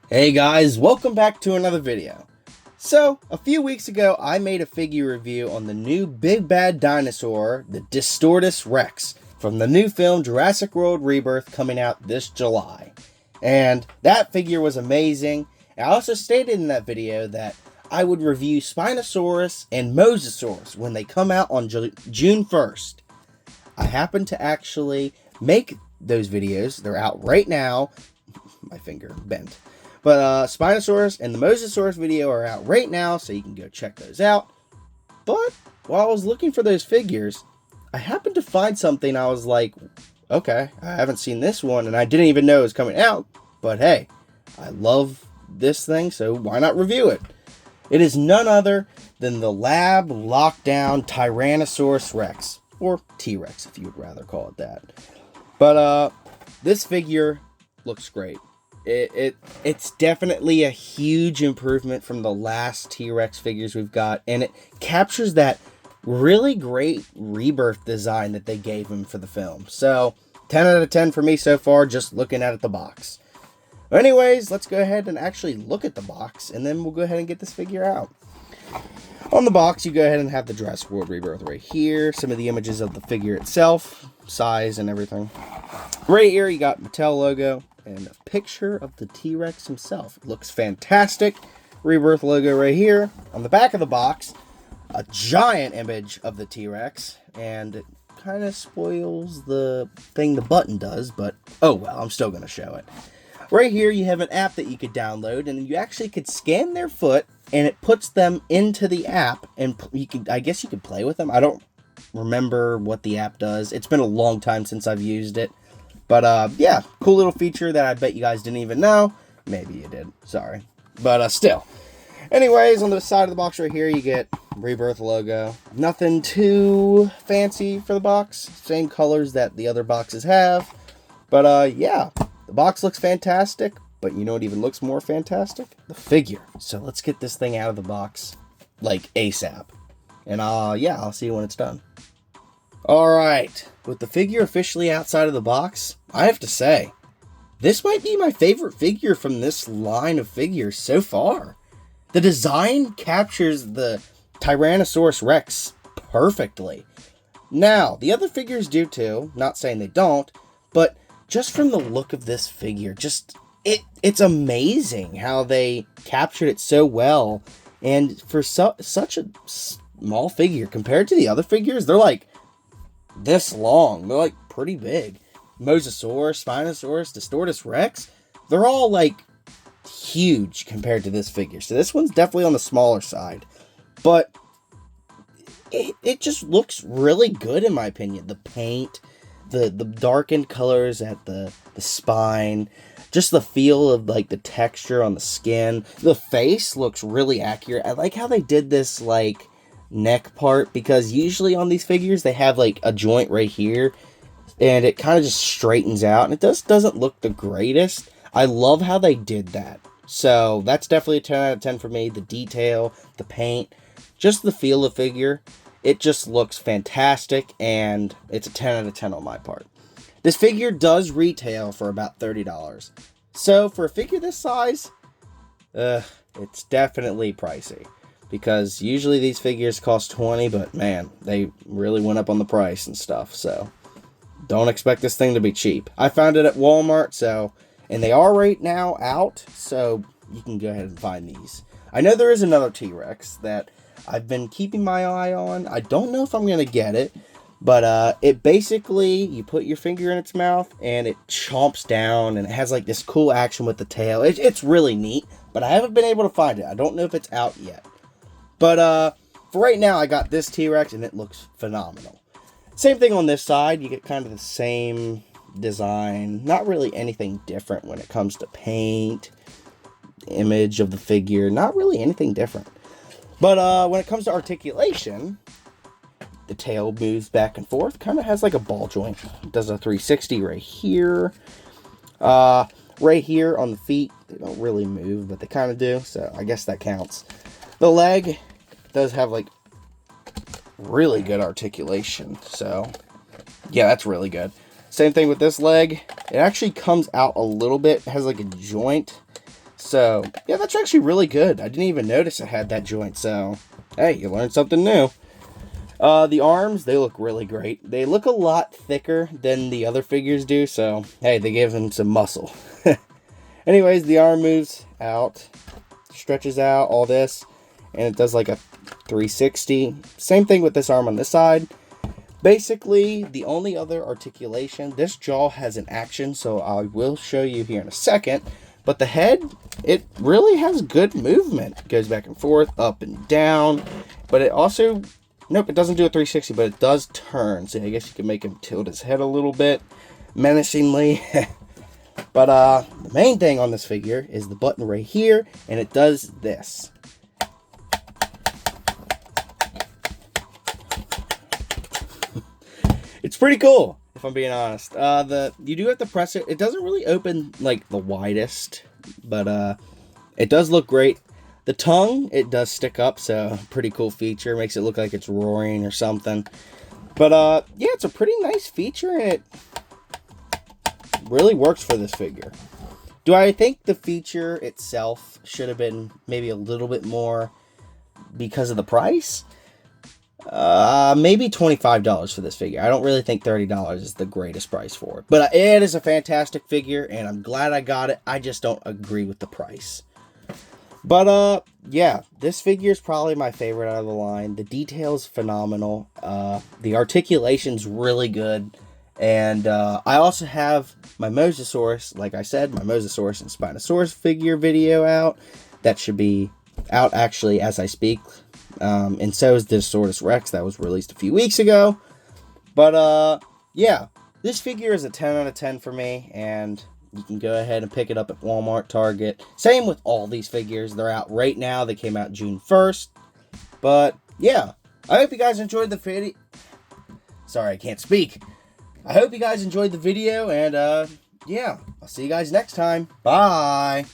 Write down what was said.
Hey guys, welcome back to another video. So, a few weeks ago, I made a figure review on the new big bad dinosaur, the Distortus Rex, from the new film Jurassic World Rebirth coming out this July. And that figure was amazing. I also stated in that video that I would review Spinosaurus and Mosasaurus when they come out on June 1st. I happen to actually make those videos. They're out right now. My finger bent. But Spinosaurus and the Mosasaurus video are out right now, so you can go check those out. But while I was looking for those figures, I happened to find something. I was like, okay, I haven't seen this one, and I didn't even know it was coming out. But hey, I love this thing, so why not review it? It is none other than the Lab Lockdown Tyrannosaurus Rex, or T-Rex if you would rather call it that. But this figure looks great. It's definitely a huge improvement from the last T-Rex figures we've got, and it captures that really great rebirth design that they gave him for the film. So, 10 out of 10 for me so far, just looking at the box. Anyways, let's go ahead and actually look at the box, and then we'll go ahead and get this figure out. On the box, you go ahead and have the Jurassic World Rebirth right here, some of the images of the figure itself, size and everything. Right here, you got Mattel logo and a picture of the T-Rex himself. It looks fantastic. Rebirth logo right here. On the back of the box, a giant image of the T-Rex, and it kind of spoils the thing the button does, but oh well, I'm still going to show it. Right here, you have an app that you could download, and you actually could scan their foot, and it puts them into the app, and I guess you could play with them. I don't remember what the app does. It's been a long time since I've used it. But, yeah, cool little feature that I bet you guys didn't even know. Maybe you did. Sorry. But, still. Anyways, on the side of the box right here, you get Rebirth logo. Nothing too fancy for the box. Same colors that the other boxes have. But, yeah, the box looks fantastic. But you know what even looks more fantastic? The figure. So let's get this thing out of the box, like, ASAP. And, yeah, I'll see you when it's done. Alright, with the figure officially outside of the box, I have to say, this might be my favorite figure from this line of figures so far. The design captures the Tyrannosaurus Rex perfectly. Now, the other figures do too, not saying they don't, but just from the look of this figure, it's amazing how they captured it so well. And for such a small figure, compared to the other figures, they're like this long. They're like pretty big. Mosasaurus, Spinosaurus, Distortus Rex, they're all like huge compared to this figure. So this one's definitely on the smaller side. But it just looks really good in my opinion. The paint, the darkened colors at the spine, just the feel of like the texture on the skin. The face looks really accurate. I like how they did this like neck part, because usually on these figures they have like a joint right here and it kind of just straightens out, and it doesn't look the greatest. I love how they did that. So that's definitely a 10 out of 10 for me. The detail, the paint, just the feel of the figure, it just looks fantastic, and it's a 10 out of 10 on my part. This figure does retail for about $30. So for a figure this size, it's definitely pricey. Because usually these figures cost $20, but man, they really went up on the price and stuff. So don't expect this thing to be cheap. I found it at Walmart, and they are right now out, so you can go ahead and find these. I know there is another T-Rex that I've been keeping my eye on. I don't know if I'm going to get it, but it basically, you put your finger in its mouth and it chomps down, and it has like this cool action with the tail. It's really neat, but I haven't been able to find it. I don't know if it's out yet. But for right now, I got this T-Rex, and it looks phenomenal. Same thing on this side. You get kind of the same design. Not really anything different when it comes to paint, image of the figure. Not really anything different. But when it comes to articulation, the tail moves back and forth. Kind of has like a ball joint. It does a 360 right here. Right here on the feet, they don't really move, but they kind of do. So I guess that counts. The leg does have like really good articulation, so yeah, that's really good. Same thing with this leg. It actually comes out a little bit. It has like a joint So, yeah, that's actually really good. I didn't even notice it had that joint, so, hey, you learned something new. The arms, they look really great. They look a lot thicker than the other figures do, so, hey, they gave them some muscle. Anyways, the arm moves out, stretches out, all this, and it does like a 360. Same thing with this arm on this side. Basically, the only other articulation, this jaw has an action, so I will show you here in a second. But the head, it really has good movement. It goes back and forth, up and down. But it also, nope, it doesn't do a 360, but it does turn. So I guess you can make him tilt his head a little bit menacingly. But the main thing on this figure is the button right here, and it does this. It's pretty cool, if I'm being honest. You do have to press it. It doesn't really open like the widest, but it does look great. The tongue, it does stick up, so pretty cool feature. Makes it look like it's roaring or something. But yeah, it's a pretty nice feature, and it really works for this figure. Do I think the feature itself should have been maybe a little bit more because of the price? Maybe $25 for this figure. I don't really think $30 is the greatest price for it. But it is a fantastic figure, and I'm glad I got it. I just don't agree with the price. But, yeah, this figure is probably my favorite out of the line. The detail's phenomenal. The articulation's really good. And, I also have my Mosasaurus, like I said, my Mosasaurus and Spinosaurus figure video out. That should be out, actually, as I speak. And so is Distortus Rex that was released a few weeks ago. But, yeah, this figure is a 10 out of 10 for me, and you can go ahead and pick it up at Walmart, Target. Same with all these figures. They're out right now. They came out June 1st. But, yeah, I hope you guys enjoyed the video. Sorry, I can't speak. I hope you guys enjoyed the video, and, yeah, I'll see you guys next time. Bye!